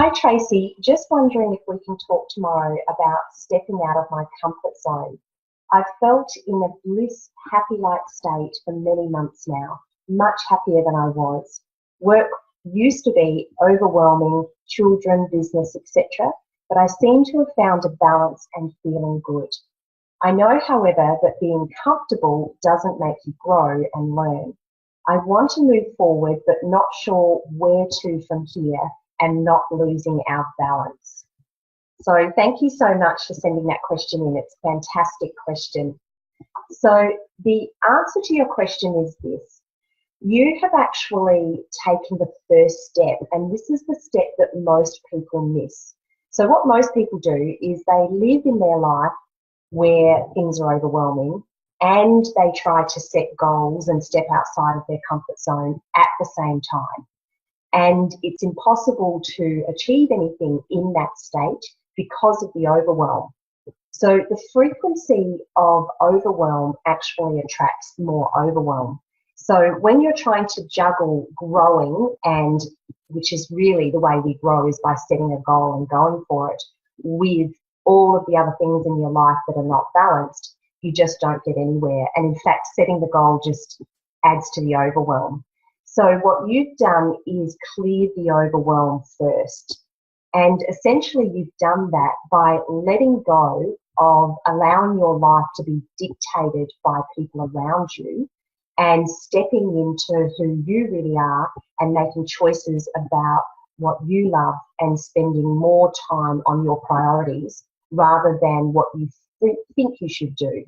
Hi Tracy, just wondering if we can talk tomorrow about stepping out of my comfort zone. I've felt in a bliss, happy-like state for many months now, much happier than I was. Work used to be overwhelming, children, business, etc., but I seem to have found a balance and feeling good. I know, however, that being comfortable doesn't make you grow and learn. I want to move forward, but not sure where to from here and not losing our balance. So thank you so much for sending that question in. It's a fantastic question. So the answer to your question is this. You have actually taken the first step, and this is the step that most people miss. So what most people do is they live in their life where things are overwhelming and they try to set goals and step outside of their comfort zone at the same time. And it's impossible to achieve anything in that state because of the overwhelm. So the frequency of overwhelm actually attracts more overwhelm. So when you're trying to juggle growing, and which is really the way we grow is by setting a goal and going for it, with all of the other things in your life that are not balanced, you just don't get anywhere. And in fact, setting the goal just adds to the overwhelm. So what you've done is clear the overwhelm first. And essentially you've done that by letting go of allowing your life to be dictated by people around you and stepping into who you really are and making choices about what you love and spending more time on your priorities rather than what you think you should do.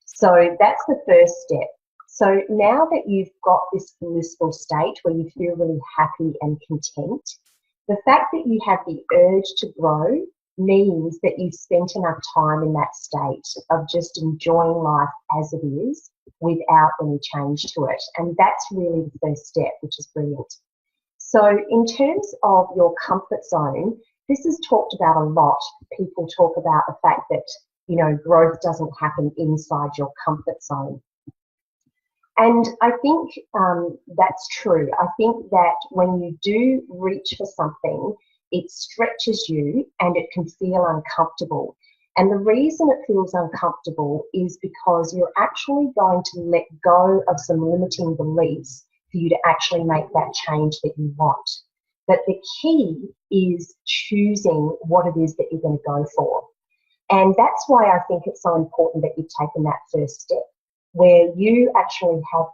So that's the first step. So now that you've got this blissful state where you feel really happy and content, the fact that you have the urge to grow means that you've spent enough time in that state of just enjoying life as it is without any change to it. And that's really the first step, which is brilliant. So in terms of your comfort zone, this is talked about a lot. People talk about the fact that, you know, growth doesn't happen inside your comfort zone. And I think that's true. I think that when you do reach for something, it stretches you and it can feel uncomfortable. And the reason it feels uncomfortable is because you're actually going to let go of some limiting beliefs for you to actually make that change that you want. But the key is choosing what it is that you're going to go for. And that's why I think it's so important that you've taken that first step, where you actually have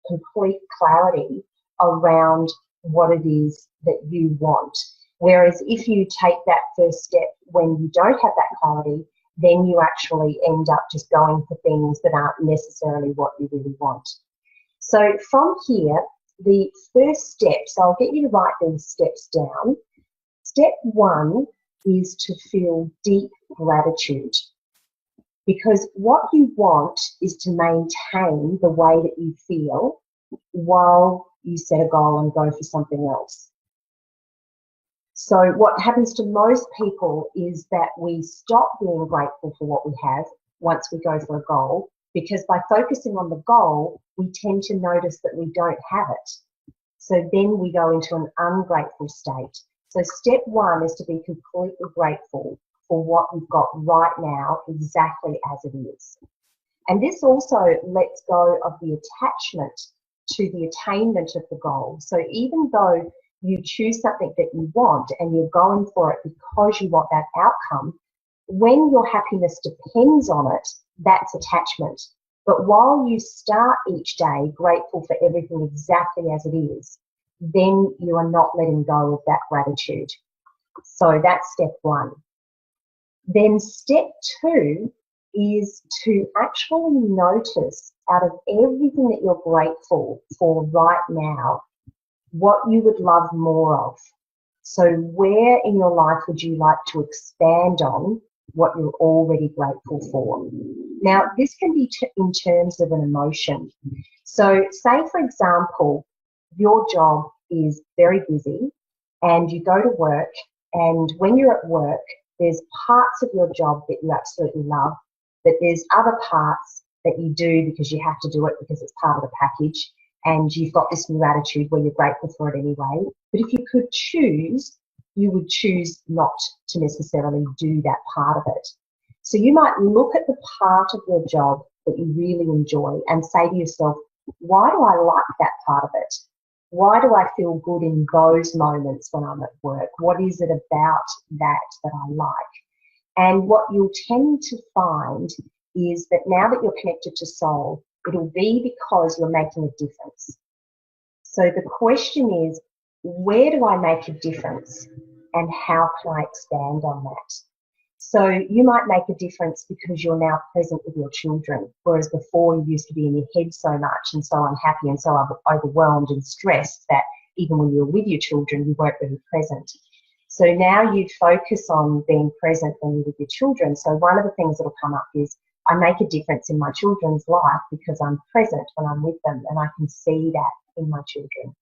complete clarity around what it is that you want. Whereas if you take that first step when you don't have that clarity, then you actually end up just going for things that aren't necessarily what you really want. So from here, the first steps, I'll get you to write these steps down. Step one is to feel deep gratitude. Because what you want is to maintain the way that you feel while you set a goal and go for something else. So what happens to most people is that we stop being grateful for what we have once we go for a goal, because by focusing on the goal, we tend to notice that we don't have it. So then we go into an ungrateful state. So step one is to be completely grateful for what you've got right now exactly as it is. And this also lets go of the attachment to the attainment of the goal. So even though you choose something that you want and you're going for it because you want that outcome, when your happiness depends on it, that's attachment. But while you start each day grateful for everything exactly as it is, then you are not letting go of that gratitude. So that's step one. Then step two is to actually notice out of everything that you're grateful for right now, what you would love more of. So where in your life would you like to expand on what you're already grateful for? Now, this can be in terms of an emotion. So say, for example, your job is very busy and you go to work, and when you're at work, there's parts of your job that you absolutely love, but there's other parts that you do because you have to do it because it's part of the package, and you've got this new attitude where you're grateful for it anyway. But if you could choose, you would choose not to necessarily do that part of it. So you might look at the part of your job that you really enjoy and say to yourself, why do I like that part of it? Why do I feel good in those moments when I'm at work? What is it about that I like? And what you'll tend to find is that now that you're connected to soul, it'll be because you're making a difference. So the question is, where do I make a difference and how can I expand on that? So you might make a difference because you're now present with your children, whereas before you used to be in your head so much and so unhappy and so overwhelmed and stressed that even when you were with your children, you weren't really present. So now you focus on being present when you're with your children. So one of the things that will come up is, I make a difference in my children's life because I'm present when I'm with them, and I can see that in my children.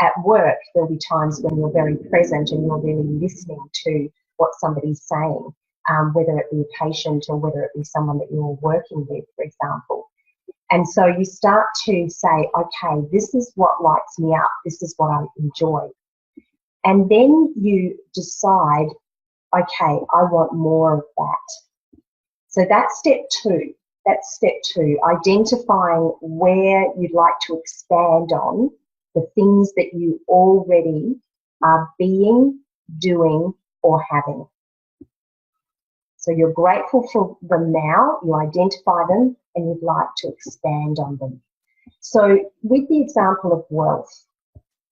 At work, there'll be times when you're very present and you're really listening to what somebody's saying, whether it be a patient or whether it be someone that you're working with, for example. And so you start to say, okay, this is what lights me up, this is what I enjoy. And then you decide, okay, I want more of that. So that's step two. That's step two, identifying where you'd like to expand on the things that you already are being, doing, or having. So you're grateful for them now, you identify them, and you'd like to expand on them. So with the example of wealth,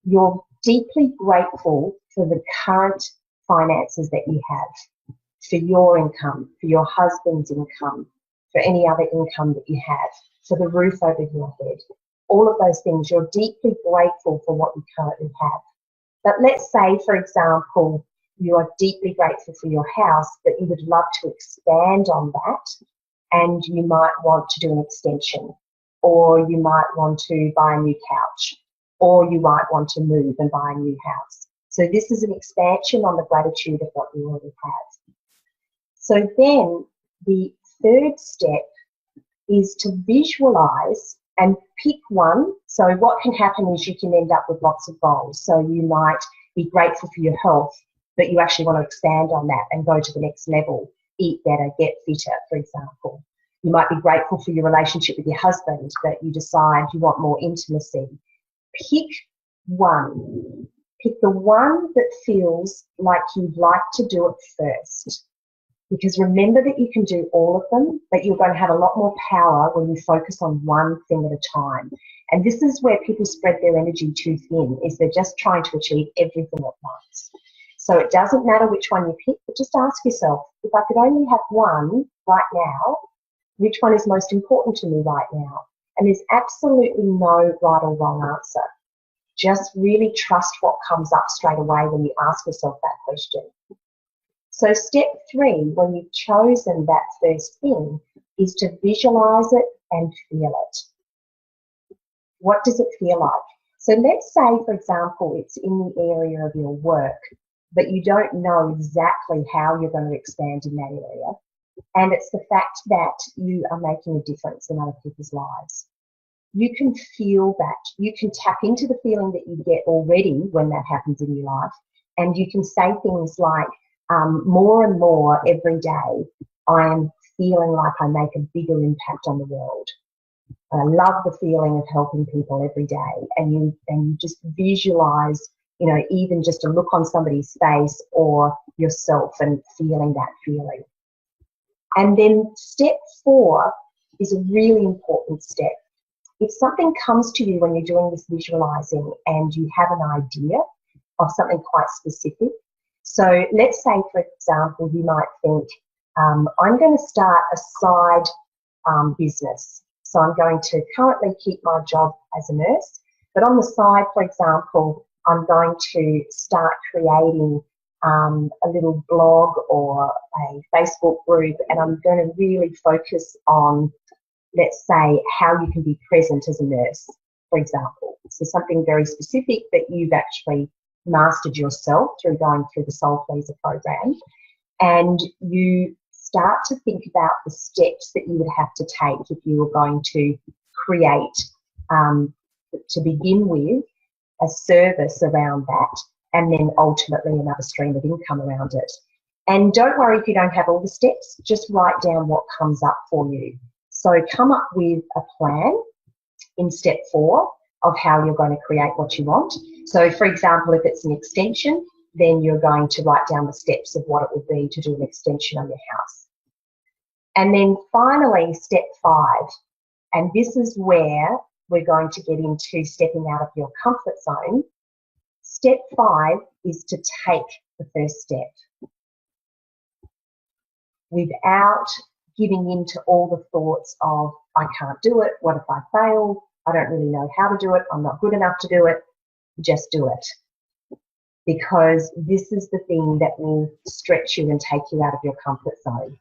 you're deeply grateful for the current finances that you have, for your income, for your husband's income, for any other income that you have, for the roof over your head. All of those things, you're deeply grateful for what you currently have. But let's say, for example, you are deeply grateful for your house, but you would love to expand on that, and you might want to do an extension, or you might want to buy a new couch, or you might want to move and buy a new house. So this is an expansion on the gratitude of what you already have. So then the third step is to visualize and pick one. So what can happen is you can end up with lots of goals. So you might be grateful for your health, but you actually want to expand on that and go to the next level, eat better, get fitter, for example. You might be grateful for your relationship with your husband, but you decide you want more intimacy. Pick one. Pick the one that feels like you'd like to do it first. Because remember that you can do all of them, but you're going to have a lot more power when you focus on one thing at a time. And this is where people spread their energy too thin, is they're just trying to achieve everything at once. So it doesn't matter which one you pick, but just ask yourself, if I could only have one right now, which one is most important to me right now? And there's absolutely no right or wrong answer. Just really trust what comes up straight away when you ask yourself that question. So step 3, when you've chosen that first thing, is to visualize it and feel it. What does it feel like? So let's say, for example, it's in the area of your work, but you don't know exactly how you're going to expand in that area. And it's the fact that you are making a difference in other people's lives. You can feel that. You can tap into the feeling that you get already when that happens in your life. And you can say things like, more and more every day, I am feeling like I make a bigger impact on the world. I love the feeling of helping people every day. And you just visualize, even just a look on somebody's face or yourself and feeling that feeling. And then step 4 is a really important step. If something comes to you when you're doing this visualizing and you have an idea of something quite specific, so let's say, for example, you might think, I'm going to start a side business. So I'm going to currently keep my job as a nurse, but on the side, for example, I'm going to start creating a little blog or a Facebook group, and I'm going to really focus on, let's say, how you can be present as a nurse, for example. So something very specific that you've actually mastered yourself through going through the Soul Pleaser program, and you start to think about the steps that you would have to take if you were going to create, to begin with, a service around that, and then ultimately another stream of income around it. And don't worry if you don't have all the steps, just write down what comes up for you. So come up with a plan in step 4 of how you're going to create what you want. So for example, if it's an extension, then you're going to write down the steps of what it would be to do an extension on your house. And then finally, step 5, and this is where we're going to get into stepping out of your comfort zone. Step 5 is to take the first step without giving in to all the thoughts of, I can't do it, what if I fail, I don't really know how to do it, I'm not good enough to do it. Just do it. Because this is the thing that will stretch you and take you out of your comfort zone.